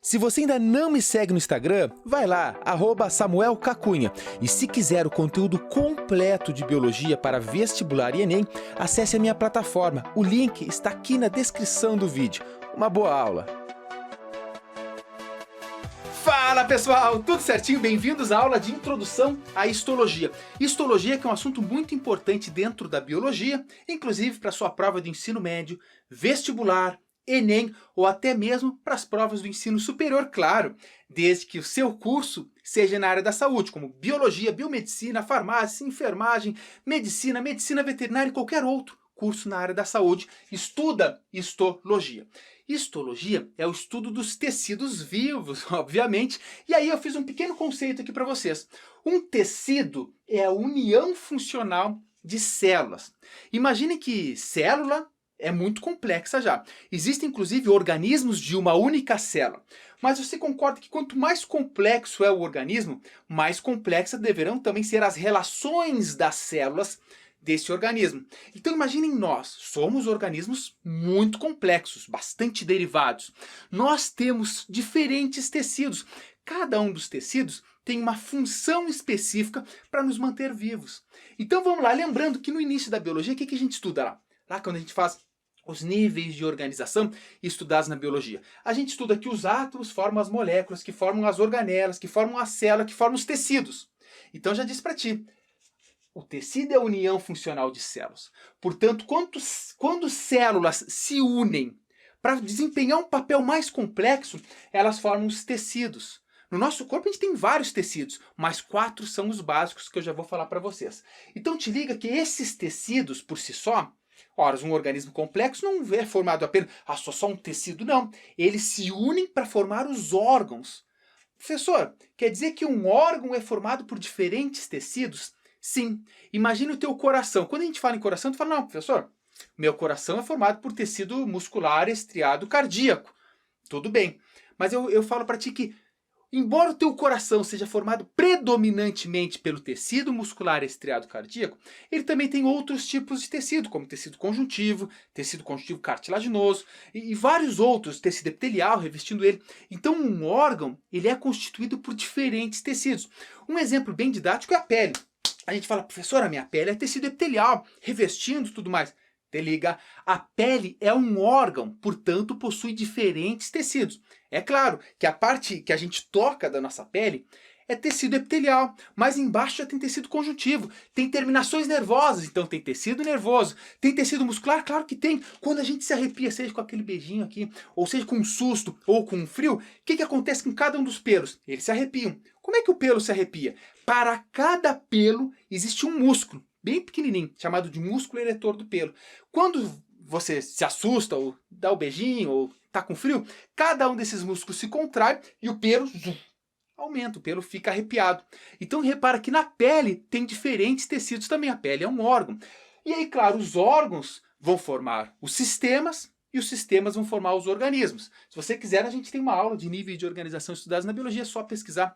Se você ainda não me segue no Instagram, vai lá, @SamuelCacunha. E se quiser o conteúdo completo de biologia para vestibular e Enem, acesse a minha plataforma. O link está aqui na descrição do vídeo. Uma boa aula! Fala pessoal, tudo certinho? Bem-vindos à aula de introdução à histologia. Histologia que é um assunto muito importante dentro da biologia, inclusive para sua prova de ensino médio, vestibular, Enem ou até mesmo para as provas do ensino superior, claro, desde que o seu curso seja na área da saúde, como biologia, biomedicina, farmácia, enfermagem, medicina veterinária e qualquer outro curso na área da saúde, estuda histologia. Histologia é o estudo dos tecidos vivos, obviamente, e aí eu fiz um pequeno conceito aqui para vocês. Um tecido é a união funcional de células. Imagine que célula é muito complexa já. Existem, inclusive, organismos de uma única célula. Mas você concorda que quanto mais complexo é o organismo, mais complexas deverão também ser as relações das células desse organismo. Então imaginem nós, somos organismos muito complexos, bastante derivados. Nós temos diferentes tecidos. Cada um dos tecidos tem uma função específica para nos manter vivos. Então vamos lá, lembrando que no início da biologia, o que a gente estuda lá? Lá quando a gente faz os níveis de organização estudados na biologia. A gente estuda que os átomos formam as moléculas, que formam as organelas, que formam a célula, que formam os tecidos. Então já disse para ti, o tecido é a união funcional de células. Portanto, quando células se unem para desempenhar um papel mais complexo, elas formam os tecidos. No nosso corpo a gente tem vários tecidos, mas 4 são os básicos que eu já vou falar para vocês. Então te liga que esses tecidos por si só, ora, um organismo complexo não é formado apenas só um tecido, não. Eles se unem para formar os órgãos. Professor, quer dizer que um órgão é formado por diferentes tecidos? Sim. Imagine o teu coração. Quando a gente fala em coração, tu fala, não, professor, meu coração é formado por tecido muscular estriado cardíaco. Tudo bem. Mas eu falo para ti que, embora o teu coração seja formado predominantemente pelo tecido muscular estriado cardíaco, ele também tem outros tipos de tecido, como tecido conjuntivo cartilaginoso e vários outros, tecido epitelial revestindo ele. Então um órgão ele é constituído por diferentes tecidos. Um exemplo bem didático é a pele. A gente fala, professor, a minha pele é tecido epitelial, revestindo tudo mais. Te liga, a pele é um órgão, portanto possui diferentes tecidos. É claro que a parte que a gente toca da nossa pele é tecido epitelial, mas embaixo já tem tecido conjuntivo, tem terminações nervosas, então tem tecido nervoso, tem tecido muscular, claro que tem. Quando a gente se arrepia, seja com aquele beijinho aqui, ou seja com um susto, ou com um frio, o que acontece com cada um dos pelos? Eles se arrepiam. Como é que o pelo se arrepia? Para cada pelo existe um músculo, bem pequenininho, chamado de músculo eretor do pelo. Quando você se assusta, ou dá o beijinho, ou está com frio, cada um desses músculos se contrai e o pelo aumenta, o pelo fica arrepiado. Então repara que na pele tem diferentes tecidos também, a pele é um órgão. E aí, claro, os órgãos vão formar os sistemas e os sistemas vão formar os organismos. Se você quiser, a gente tem uma aula de nível de organização estudados na biologia, é só pesquisar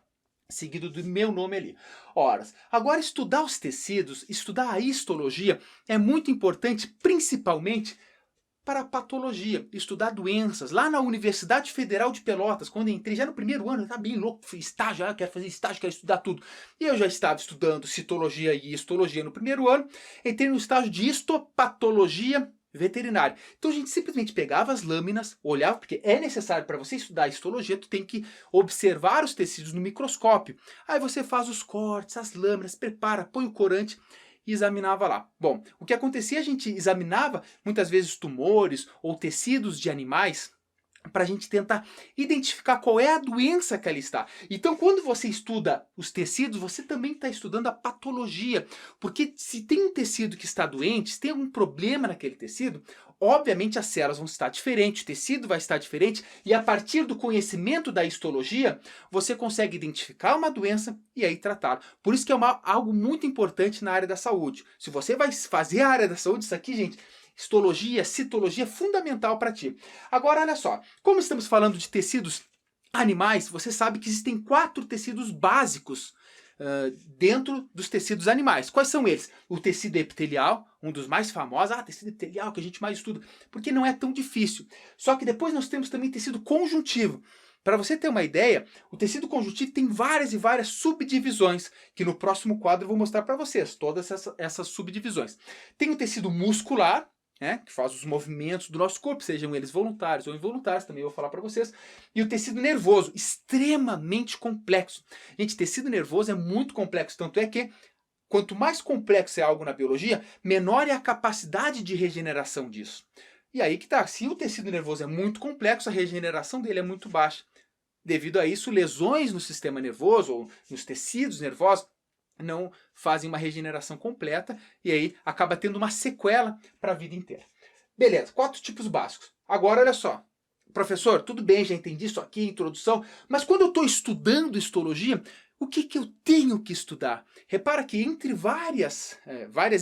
seguido do meu nome ali. Ora, agora estudar os tecidos, estudar a histologia é muito importante, principalmente para a patologia, estudar doenças. Lá na Universidade Federal de Pelotas, quando eu entrei, já no primeiro ano, eu estava bem louco, fiz estágio, quero fazer estágio, quero estudar tudo. E eu já estava estudando citologia e histologia no primeiro ano, entrei no estágio de histopatologia veterinária. Então a gente simplesmente pegava as lâminas, olhava, porque é necessário para você estudar histologia, tu tem que observar os tecidos no microscópio. Aí você faz os cortes, as lâminas, prepara, põe o corante e examinava lá. Bom, o que acontecia, a gente examinava muitas vezes tumores ou tecidos de animais para a gente tentar identificar qual é a doença que ela está. Então, quando você estuda os tecidos, você também está estudando a patologia. Porque se tem um tecido que está doente, se tem algum problema naquele tecido, obviamente as células vão estar diferentes, o tecido vai estar diferente, e a partir do conhecimento da histologia, você consegue identificar uma doença e aí tratá-la. Por isso que é algo muito importante na área da saúde. Se você vai fazer a área da saúde, isso aqui, gente, histologia, citologia é fundamental para ti. Agora, olha só, como estamos falando de tecidos animais, você sabe que existem 4 tecidos básicos dentro dos tecidos animais. Quais são eles? O tecido epitelial, um dos mais famosos, tecido epitelial que a gente mais estuda, porque não é tão difícil. Só que depois nós temos também tecido conjuntivo. Para você ter uma ideia, o tecido conjuntivo tem várias e várias subdivisões, que no próximo quadro eu vou mostrar para vocês, todas essas subdivisões. Tem o tecido muscular, que faz os movimentos do nosso corpo, sejam eles voluntários ou involuntários, também eu vou falar para vocês. E o tecido nervoso, extremamente complexo. Gente, tecido nervoso é muito complexo, tanto é que quanto mais complexo é algo na biologia, menor é a capacidade de regeneração disso. E aí que tá, se o tecido nervoso é muito complexo, a regeneração dele é muito baixa. Devido a isso, lesões no sistema nervoso ou nos tecidos nervosos não fazem uma regeneração completa e aí acaba tendo uma sequela para a vida inteira. Beleza, 4 tipos básicos. Agora, olha só. Professor, tudo bem, já entendi isso aqui, introdução, mas quando eu estou estudando histologia, o que eu tenho que estudar? Repara que entre várias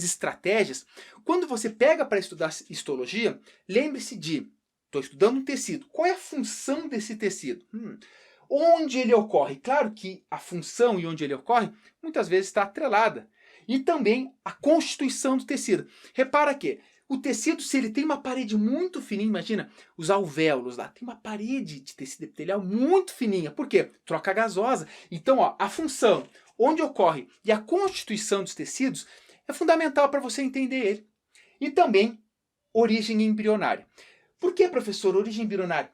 estratégias, quando você pega para estudar histologia, lembre-se de, estou estudando um tecido, qual é a função desse tecido? Onde ele ocorre? Claro que a função e onde ele ocorre, muitas vezes está atrelada. E também a constituição do tecido. Repara que o tecido, se ele tem uma parede muito fininha, imagina os alvéolos lá, tem uma parede de tecido epitelial muito fininha. Por quê? Troca gasosa. Então, ó, a função, onde ocorre e a constituição dos tecidos é fundamental para você entender ele. E também origem embrionária. Por que, professor, origem embrionária?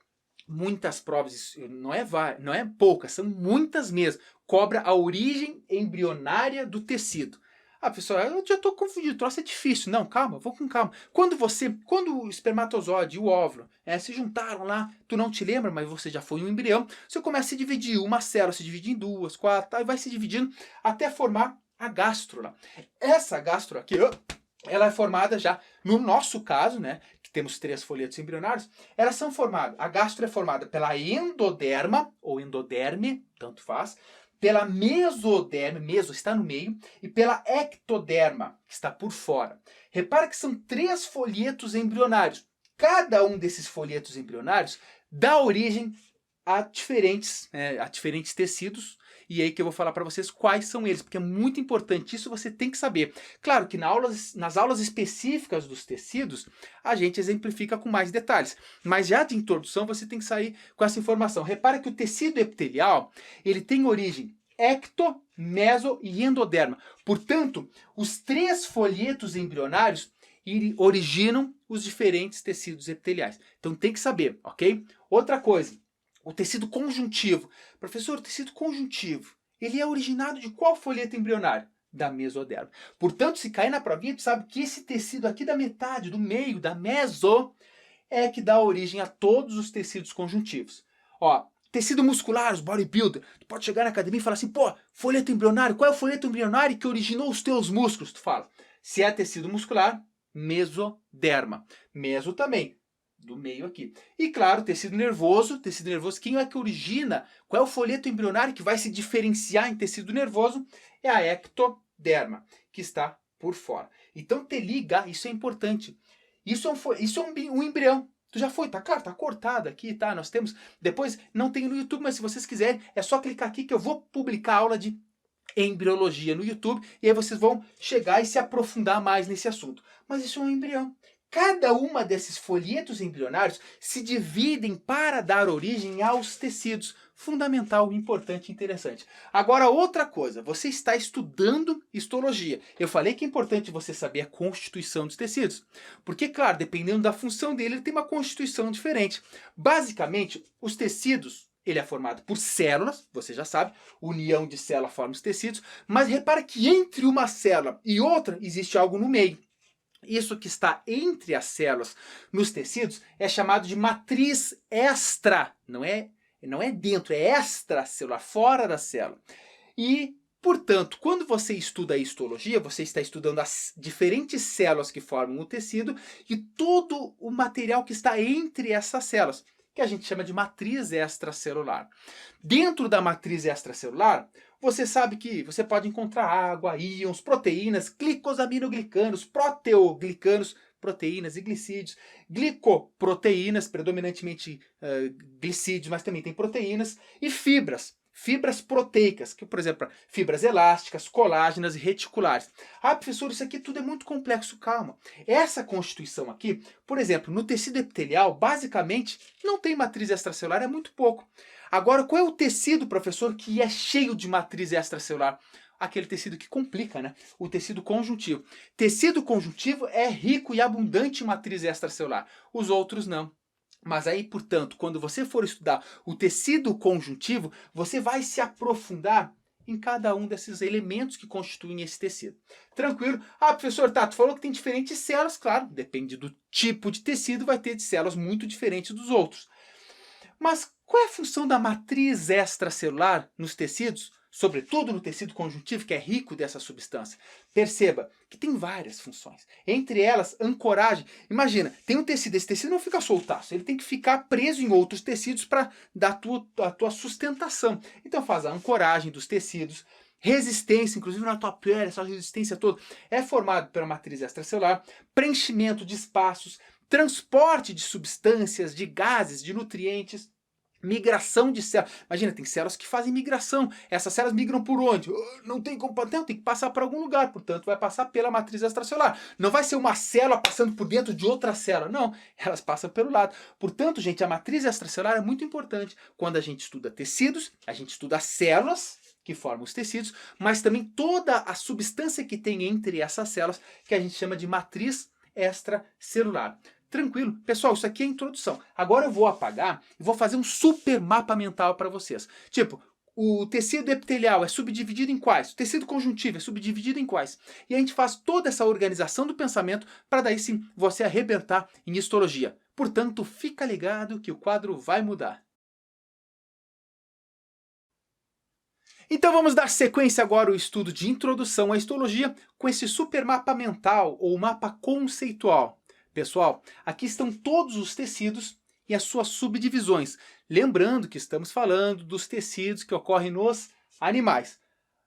Muitas provas, não é poucas, são muitas mesmo, cobra a origem embrionária do tecido. Ah, pessoal, eu já estou confundido, o troço é difícil. Não, calma, vou com calma. Quando o espermatozoide e o óvulo se juntaram lá, tu não te lembra, mas você já foi um embrião, você começa a se dividir, uma célula se divide em 2, 4, e vai se dividindo até formar a gástrula. Essa gástrula aqui, ela é formada já, no nosso caso, que temos 3 folhetos embrionários, elas são formadas, a gástrula é formada pela endoderma, ou endoderme, tanto faz, pela mesoderma, meso está no meio, e pela ectoderma, que está por fora. Repara que são 3 folhetos embrionários. Cada um desses folhetos embrionários dá origem a diferentes tecidos, e aí que eu vou falar para vocês quais são eles, porque é muito importante, isso você tem que saber. Claro que nas aulas específicas dos tecidos, a gente exemplifica com mais detalhes, mas já de introdução você tem que sair com essa informação. Repara que o tecido epitelial, ele tem origem ecto, meso e endoderma. Portanto, os 3 folhetos embrionários originam os diferentes tecidos epiteliais. Então tem que saber, ok? Outra coisa, o tecido conjuntivo. Professor, o tecido conjuntivo, ele é originado de qual folheto embrionário? Da mesoderma. Portanto, se cair na provinha, tu sabe que esse tecido aqui da metade, do meio, da meso, é que dá origem a todos os tecidos conjuntivos. Ó, tecido muscular, os bodybuilder, tu pode chegar na academia e falar assim, pô, folheto embrionário, qual é o folheto embrionário que originou os teus músculos? Tu fala, se é tecido muscular, mesoderma. Meso também, do meio aqui. E claro, tecido nervoso, quem é que origina? Qual é o folheto embrionário que vai se diferenciar em tecido nervoso? É a ectoderma, que está por fora. Então te liga, isso é importante. Isso é um embrião. Tu já foi, tá claro, tá cortado aqui, tá? Nós temos, depois não tem no YouTube, mas se vocês quiserem, é só clicar aqui que eu vou publicar aula de embriologia no YouTube e aí vocês vão chegar e se aprofundar mais nesse assunto. Mas isso é um embrião. Cada uma desses folhetos embrionários se dividem para dar origem aos tecidos. Fundamental, importante e interessante. Agora, outra coisa, você está estudando histologia. Eu falei que é importante você saber a constituição dos tecidos. Porque, claro, dependendo da função dele, ele tem uma constituição diferente. Basicamente, os tecidos, ele é formado por células, você já sabe, união de célula forma os tecidos, mas repara que entre uma célula e outra existe algo no meio. Isso que está entre as células nos tecidos é chamado de matriz extra. Não é dentro, é extracelular, fora da célula. E, portanto, quando você estuda a histologia, você está estudando as diferentes células que formam o tecido e todo o material que está entre essas células, que a gente chama de matriz extracelular. Dentro da matriz extracelular, você sabe que você pode encontrar água, íons, proteínas, glicosaminoglicanos, proteoglicanos, proteínas e glicídios, glicoproteínas, predominantemente glicídios, mas também tem proteínas, e fibras proteicas, que, por exemplo, fibras elásticas, colágenas e reticulares. Ah, professor, isso aqui tudo é muito complexo, calma. Essa constituição aqui, por exemplo, no tecido epitelial, basicamente, não tem matriz extracelular, é muito pouco. Agora, qual é o tecido, professor, que é cheio de matriz extracelular? Aquele tecido que complica, né? O tecido conjuntivo. Tecido conjuntivo é rico e abundante em matriz extracelular. Os outros não. Mas aí, portanto, quando você for estudar o tecido conjuntivo, você vai se aprofundar em cada um desses elementos que constituem esse tecido. Tranquilo? Ah, professor Tato, falou que tem diferentes células. Claro, depende do tipo de tecido, vai ter células muito diferentes dos outros. Mas qual é a função da matriz extracelular nos tecidos? Sobretudo no tecido conjuntivo, que é rico dessa substância. Perceba que tem várias funções. Entre elas, ancoragem. Imagina, tem um tecido, esse tecido não fica soltaço, ele tem que ficar preso em outros tecidos para dar a tua sustentação. Então faz a ancoragem dos tecidos, resistência, inclusive na tua pele, essa resistência toda é formada pela matriz extracelular, preenchimento de espaços, transporte de substâncias, de gases, de nutrientes, migração de células. Imagina, tem células que fazem migração. Essas células migram por onde? Não tem como. Não, tem que passar por algum lugar. Portanto, vai passar pela matriz extracelular. Não vai ser uma célula passando por dentro de outra célula. Não, elas passam pelo lado. Portanto, gente, a matriz extracelular é muito importante. Quando a gente estuda tecidos, a gente estuda as células que formam os tecidos, mas também toda a substância que tem entre essas células, que a gente chama de matriz extracelular. Tranquilo? Pessoal, isso aqui é a introdução. Agora eu vou apagar e vou fazer um super mapa mental para vocês. Tipo, o tecido epitelial é subdividido em quais? O tecido conjuntivo é subdividido em quais? E a gente faz toda essa organização do pensamento para daí sim você arrebentar em histologia. Portanto, fica ligado que o quadro vai mudar. Então vamos dar sequência agora ao estudo de introdução à histologia com esse super mapa mental ou mapa conceitual. Pessoal, aqui estão todos os tecidos e as suas subdivisões. Lembrando que estamos falando dos tecidos que ocorrem nos animais.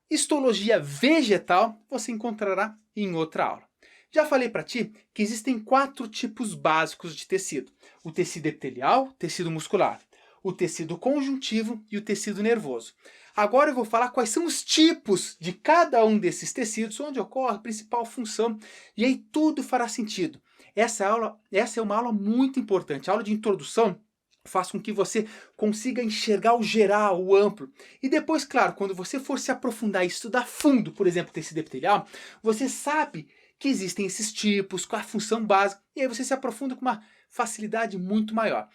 Histologia vegetal você encontrará em outra aula. Já falei para ti que existem 4 tipos básicos de tecido. O tecido epitelial, tecido muscular, o tecido conjuntivo e o tecido nervoso. Agora eu vou falar quais são os tipos de cada um desses tecidos, onde ocorre a principal função, e aí tudo fará sentido. Essa é uma aula muito importante. A aula de introdução faz com que você consiga enxergar o geral, o amplo. E depois, claro, quando você for se aprofundar e estudar fundo, por exemplo, tecido epitelial, você sabe que existem esses tipos, qual a função básica, e aí você se aprofunda com uma facilidade muito maior.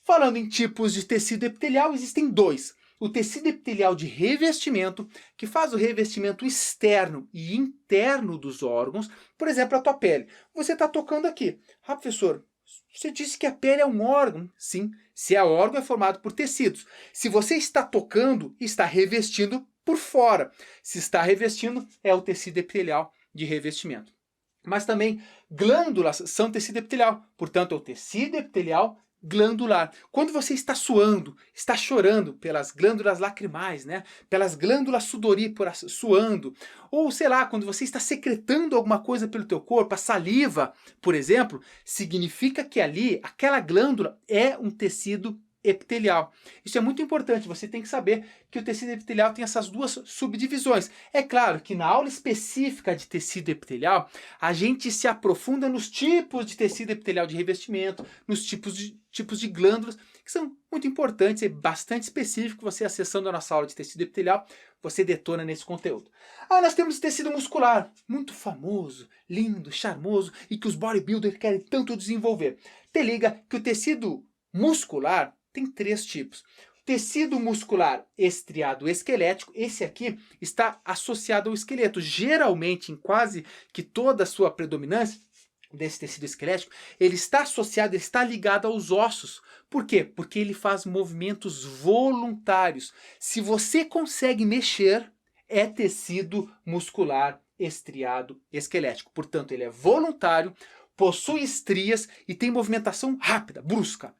Falando em tipos de tecido epitelial, existem 2. O tecido epitelial de revestimento, que faz o revestimento externo e interno dos órgãos, por exemplo, a tua pele. Você está tocando aqui. Ah, professor, você disse que a pele é um órgão. Sim, se é órgão, é formado por tecidos. Se você está tocando, está revestindo por fora. Se está revestindo, é o tecido epitelial de revestimento. Mas também glândulas são tecido epitelial. Portanto, é o tecido epitelial glandular. Quando você está suando, está chorando pelas glândulas lacrimais, né? Pelas glândulas sudoríparas suando, ou sei lá, quando você está secretando alguma coisa pelo teu corpo, a saliva, por exemplo, significa que ali, aquela glândula é um tecido epitelial. Isso é muito importante, você tem que saber que o tecido epitelial tem essas 2 subdivisões. É claro que na aula específica de tecido epitelial, a gente se aprofunda nos tipos de tecido epitelial de revestimento, nos tipos de glândulas, que são muito importantes, é bastante específico. Você acessando a nossa aula de tecido epitelial, você detona nesse conteúdo. Ah, nós temos o tecido muscular, muito famoso, lindo, charmoso, e que os bodybuilders querem tanto desenvolver. Te liga que o tecido muscular tem 3 tipos. Tecido muscular estriado esquelético, esse aqui está associado ao esqueleto. Geralmente, em quase que toda a sua predominância desse tecido esquelético, ele está associado, ele está ligado aos ossos. Por quê? Porque ele faz movimentos voluntários. Se você consegue mexer, é tecido muscular estriado esquelético. Portanto, ele é voluntário, possui estrias e tem movimentação rápida, brusca.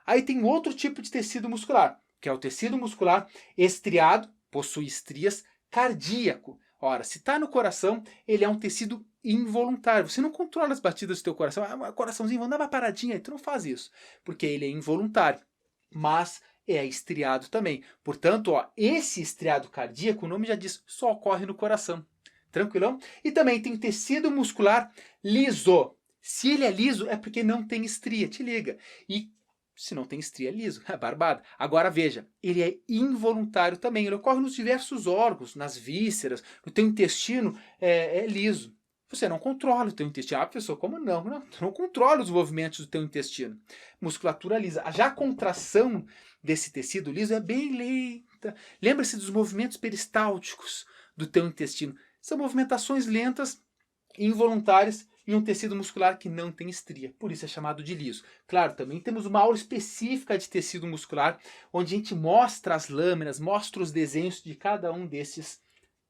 Aí tem outro tipo de tecido muscular, que é o tecido muscular estriado, possui estrias, cardíaco. Ora, se está no coração, ele é um tecido involuntário. Você não controla as batidas do teu coração. Ah, coraçãozinho, vamos dar uma paradinha aí. Tu não faz isso, porque ele é involuntário. Mas é estriado também. Portanto, ó, esse estriado cardíaco, o nome já diz, só ocorre no coração. Tranquilão? E também tem tecido muscular liso. Se ele é liso, é porque não tem estria, te liga. E Se não tem estria, é liso, é barbado. Agora veja, ele é involuntário também, ele ocorre nos diversos órgãos, nas vísceras, no teu intestino, é liso. Você não controla o teu intestino. Ah, professor, como não? Não, tu não controla os movimentos do teu intestino. Musculatura lisa. Já a contração desse tecido liso é bem lenta. Lembra-se dos movimentos peristálticos do teu intestino. São movimentações lentas, involuntárias, em um tecido muscular que não tem estria. Por isso é chamado de liso. Claro, também temos uma aula específica de tecido muscular, onde a gente mostra as lâminas, mostra os desenhos de cada um desses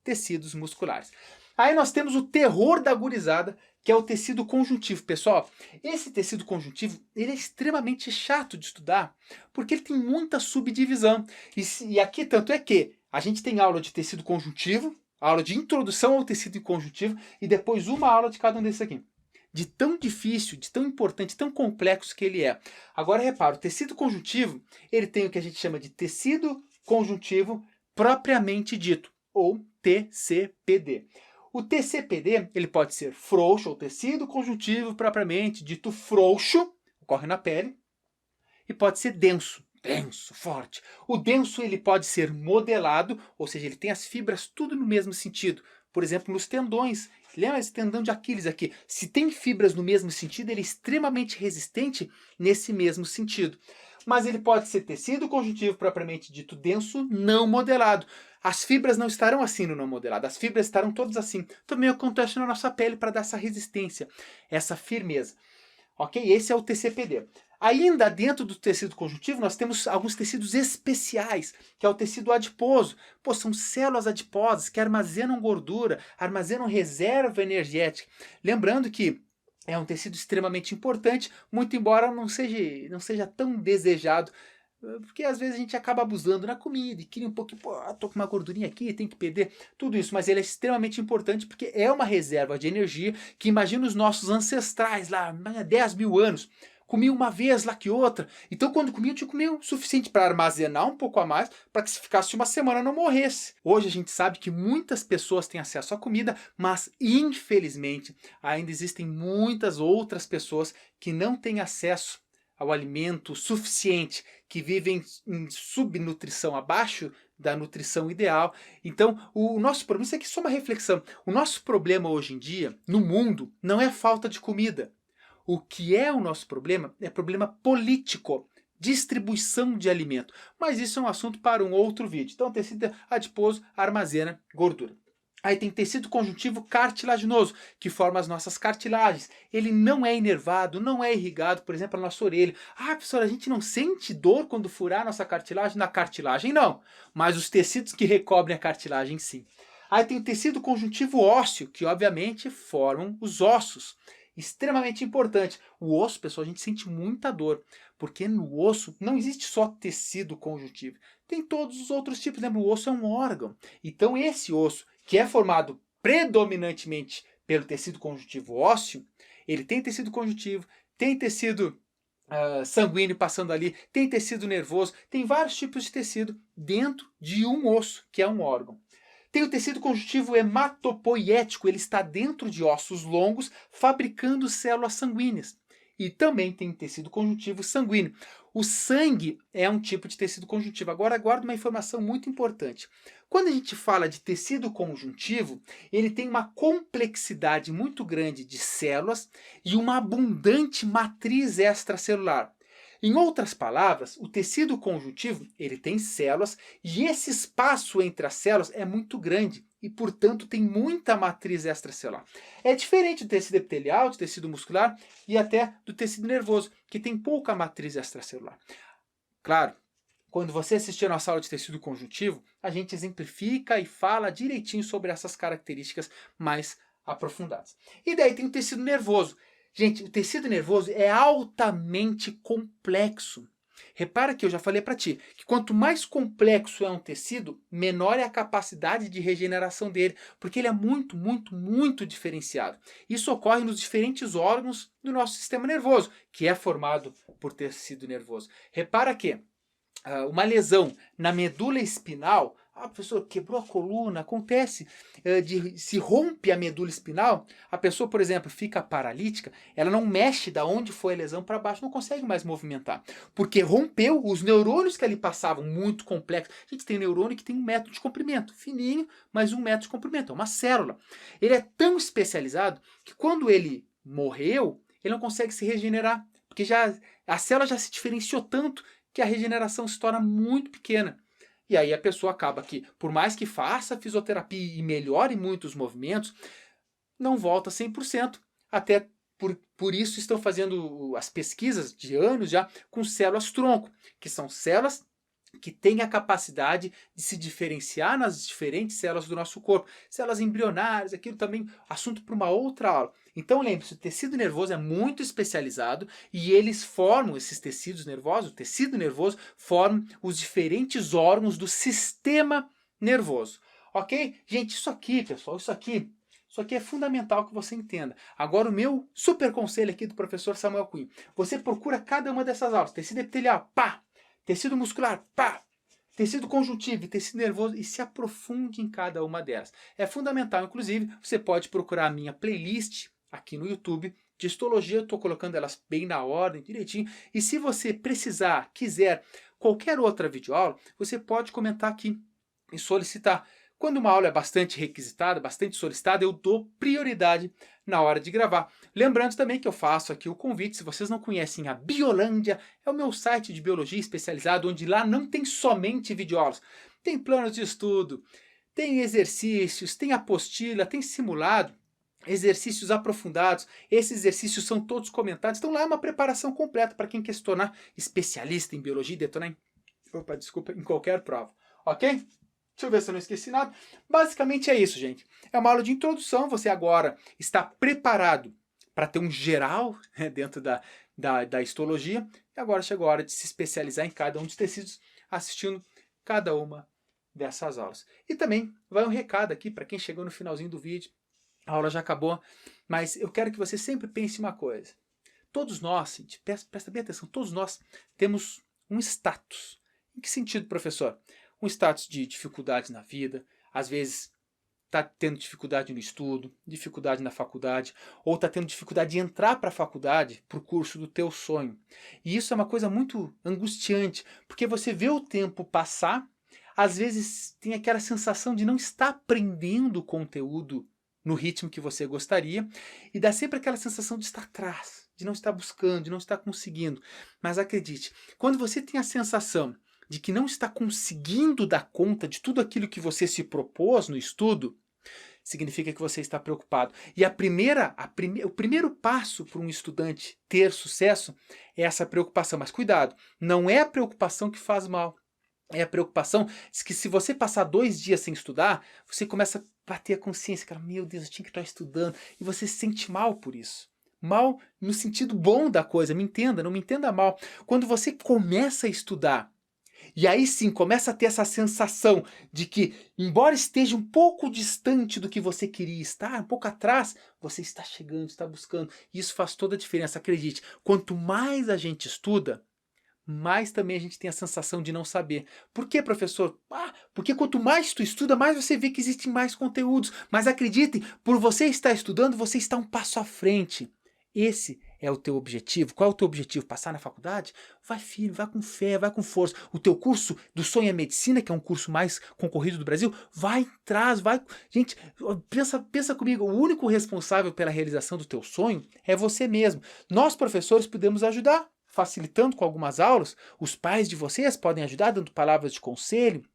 tecidos musculares. Aí nós temos o terror da gurizada, que é o tecido conjuntivo. Pessoal, esse tecido conjuntivo ele é extremamente chato de estudar, porque ele tem muita subdivisão. E aqui tanto é que a gente tem aula de tecido conjuntivo, aula de introdução ao tecido conjuntivo e depois uma aula de cada um desses aqui. De tão difícil, de tão importante, tão complexo que ele é. Agora repara, o tecido conjuntivo, ele tem o que a gente chama de tecido conjuntivo propriamente dito, ou TCPD. O TCPD, ele pode ser frouxo, ou tecido conjuntivo propriamente dito frouxo, ocorre na pele, e pode ser denso, forte. O denso ele pode ser modelado, ou seja, ele tem as fibras tudo no mesmo sentido. Por exemplo, nos tendões. Lembra esse tendão de Aquiles aqui? Se tem fibras no mesmo sentido, ele é extremamente resistente nesse mesmo sentido. Mas ele pode ser tecido conjuntivo propriamente dito denso, não modelado. As fibras não estarão assim no não modelado, as fibras estarão todas assim. Também acontece na nossa pele para dar essa resistência, essa firmeza. Ok? Esse é o TCPD. Ainda dentro do tecido conjuntivo, nós temos alguns tecidos especiais, que é o tecido adiposo. Pô, são células adiposas que armazenam gordura, armazenam reserva energética. Lembrando que é um tecido extremamente importante, muito embora não seja tão desejado, porque às vezes a gente acaba abusando na comida e cria um pouquinho, pô, tô com uma gordurinha aqui, tem que perder, tudo isso. Mas ele é extremamente importante porque é uma reserva de energia que imagina os nossos ancestrais lá, 10 mil anos, comiam uma vez lá que outra. Então quando comiam, tinha que comer o suficiente para armazenar um pouco a mais, para que se ficasse uma semana não morresse. Hoje a gente sabe que muitas pessoas têm acesso à comida, mas infelizmente ainda existem muitas outras pessoas que não têm acesso ao alimento suficiente, que vivem em subnutrição, abaixo da nutrição ideal. Então, o nosso problema, isso aqui é só uma reflexão, o nosso problema hoje em dia, no mundo, não é falta de comida. O que é o nosso problema é problema político, distribuição de alimento. Mas isso é um assunto para um outro vídeo. Então, o tecido adiposo armazena gordura. Aí tem tecido conjuntivo cartilaginoso, que forma as nossas cartilagens. Ele não é inervado, não é irrigado, por exemplo, a nossa orelha. Ah, professor, a gente não sente dor quando furar a nossa cartilagem? Na cartilagem não, mas os tecidos que recobrem a cartilagem sim. Aí tem o tecido conjuntivo ósseo, que obviamente formam os ossos. Extremamente importante. O osso, pessoal, a gente sente muita dor, porque no osso não existe só tecido conjuntivo. Tem todos os outros tipos. Lembra, o osso é um órgão. Então esse osso, que é formado predominantemente pelo tecido conjuntivo ósseo, ele tem tecido conjuntivo, tem tecido sanguíneo passando ali, tem tecido nervoso, tem vários tipos de tecido dentro de um osso, que é um órgão. Tem o tecido conjuntivo hematopoiético, ele está dentro de ossos longos, fabricando células sanguíneas. E também tem tecido conjuntivo sanguíneo. O sangue é um tipo de tecido conjuntivo. Agora, guarda uma informação muito importante. Quando a gente fala de tecido conjuntivo, ele tem uma complexidade muito grande de células e uma abundante matriz extracelular. Em outras palavras, o tecido conjuntivo ele tem células e esse espaço entre as células é muito grande e, portanto, tem muita matriz extracelular. É diferente do tecido epitelial, do tecido muscular e até do tecido nervoso, que tem pouca matriz extracelular. Claro, quando você assistir a nossa aula de tecido conjuntivo, a gente exemplifica e fala direitinho sobre essas características mais aprofundadas. E daí tem o tecido nervoso. Gente, o tecido nervoso é altamente complexo. Repara que eu já falei para ti que quanto mais complexo é um tecido, menor é a capacidade de regeneração dele, porque ele é muito, muito, muito diferenciado. Isso ocorre nos diferentes órgãos do nosso sistema nervoso, que é formado por tecido nervoso. Repara que uma lesão na medula espinal Ah, professor, quebrou a coluna, acontece, se rompe a medula espinal, a pessoa, por exemplo, fica paralítica, ela não mexe da onde foi a lesão para baixo, não consegue mais movimentar, porque rompeu os neurônios que ali passavam, muito complexos. A gente tem neurônio que tem 1 metro de comprimento, fininho, mas 1 metro de comprimento, é uma célula. Ele é tão especializado que quando ele morreu, ele não consegue se regenerar, porque a célula já se diferenciou tanto que a regeneração se torna muito pequena. E aí a pessoa acaba que, por mais que faça fisioterapia e melhore muito os movimentos, não volta 100%. Até por isso estão fazendo as pesquisas de anos já com células tronco, que são células que têm a capacidade de se diferenciar nas diferentes células do nosso corpo. Células embrionárias, aquilo também assunto para uma outra aula. Então lembre-se, o tecido nervoso é muito especializado e eles formam, esses tecidos nervosos, o tecido nervoso forma os diferentes órgãos do sistema nervoso. Ok? Gente, isso aqui, pessoal, isso aqui é fundamental que você entenda. Agora o meu super conselho aqui do professor Samuel Cunha. Você procura cada uma dessas aulas. Tecido epitelial, pá! Tecido muscular, pá! Tecido conjuntivo, tecido nervoso, e se aprofunde em cada uma delas. É fundamental, inclusive, você pode procurar a minha playlist aqui no YouTube de histologia, eu estou colocando elas bem na ordem, direitinho. E se você precisar, quiser qualquer outra videoaula, você pode comentar aqui e solicitar. Quando uma aula é bastante requisitada, bastante solicitada, eu dou prioridade na hora de gravar. Lembrando também que eu faço aqui o convite, se vocês não conhecem a Biolândia, é o meu site de biologia especializado, onde lá não tem somente videoaulas. Tem planos de estudo, tem exercícios, tem apostila, tem simulado, exercícios aprofundados. Esses exercícios são todos comentados. Então lá é uma preparação completa para quem quer se tornar especialista em biologia e detonar em qualquer prova. Ok? Deixa eu ver se eu não esqueci nada. Basicamente é isso, gente. É uma aula de introdução. Você agora está preparado para ter um geral, né, dentro da histologia. E agora chegou a hora de se especializar em cada um dos tecidos, assistindo cada uma dessas aulas. E também vai um recado aqui para quem chegou no finalzinho do vídeo. A aula já acabou, mas eu quero que você sempre pense uma coisa. Todos nós, gente, presta bem atenção, todos nós temos um status. Em que sentido, professor? Um status de dificuldades na vida, às vezes está tendo dificuldade no estudo, dificuldade na faculdade, ou está tendo dificuldade de entrar para a faculdade, para o curso do teu sonho. E isso é uma coisa muito angustiante, porque você vê o tempo passar, às vezes tem aquela sensação de não estar aprendendo o conteúdo no ritmo que você gostaria, e dá sempre aquela sensação de estar atrás, de não estar buscando, de não estar conseguindo. Mas acredite, quando você tem a sensação de que não está conseguindo dar conta de tudo aquilo que você se propôs no estudo, significa que você está preocupado. E o primeiro passo para um estudante ter sucesso é essa preocupação. Mas cuidado, não é a preocupação que faz mal. É a preocupação de que se você passar 2 dias sem estudar, você começa a bater a consciência, cara, meu Deus, eu tinha que estar estudando, e você se sente mal por isso. Mal no sentido bom da coisa, me entenda, não me entenda mal. Quando você começa a estudar, e aí sim, começa a ter essa sensação de que, embora esteja um pouco distante do que você queria estar, um pouco atrás, você está chegando, está buscando. E isso faz toda a diferença, acredite. Quanto mais a gente estuda, mais também a gente tem a sensação de não saber. Por quê, professor? Porque quanto mais tu estuda, mais você vê que existem mais conteúdos. Mas acreditem, por você estar estudando, você está um passo à frente. Esse é o teu objetivo. Qual é o teu objetivo? Passar na faculdade? Vai, filho, vai com fé, vai com força. O teu curso do sonho é medicina, que é um curso mais concorrido do Brasil, vai atrás, vai. Gente, pensa comigo, o único responsável pela realização do teu sonho é você mesmo. Nós, professores, podemos ajudar, facilitando com algumas aulas. Os pais de vocês podem ajudar, dando palavras de conselho,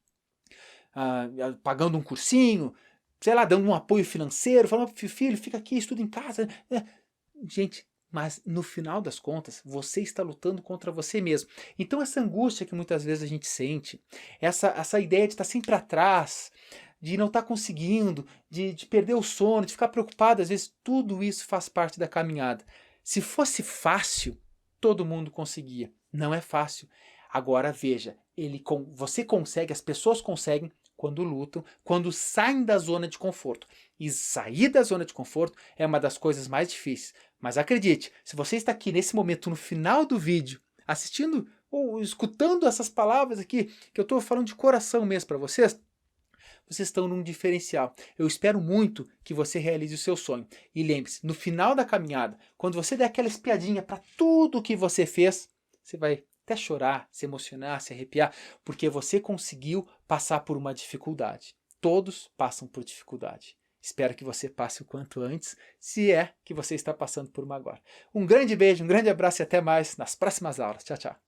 pagando um cursinho, sei lá, dando um apoio financeiro, falando, filho, fica aqui, estuda em casa. Gente, mas no final das contas, você está lutando contra você mesmo. Então essa angústia que muitas vezes a gente sente, essa ideia de estar sempre atrás, de não estar conseguindo, de perder o sono, de ficar preocupado, às vezes tudo isso faz parte da caminhada. Se fosse fácil, todo mundo conseguia. Não é fácil. Agora veja, você consegue, as pessoas conseguem quando lutam, quando saem da zona de conforto. E sair da zona de conforto é uma das coisas mais difíceis. Mas acredite, se você está aqui nesse momento, no final do vídeo, assistindo ou escutando essas palavras aqui, que eu estou falando de coração mesmo para vocês, vocês estão num diferencial. Eu espero muito que você realize o seu sonho. E lembre-se, no final da caminhada, quando você der aquela espiadinha para tudo que você fez, você vai até chorar, se emocionar, se arrepiar, porque você conseguiu passar por uma dificuldade. Todos passam por dificuldade. Espero que você passe o quanto antes, se é que você está passando por uma agora. Um grande beijo, um grande abraço e até mais nas próximas aulas. Tchau, tchau.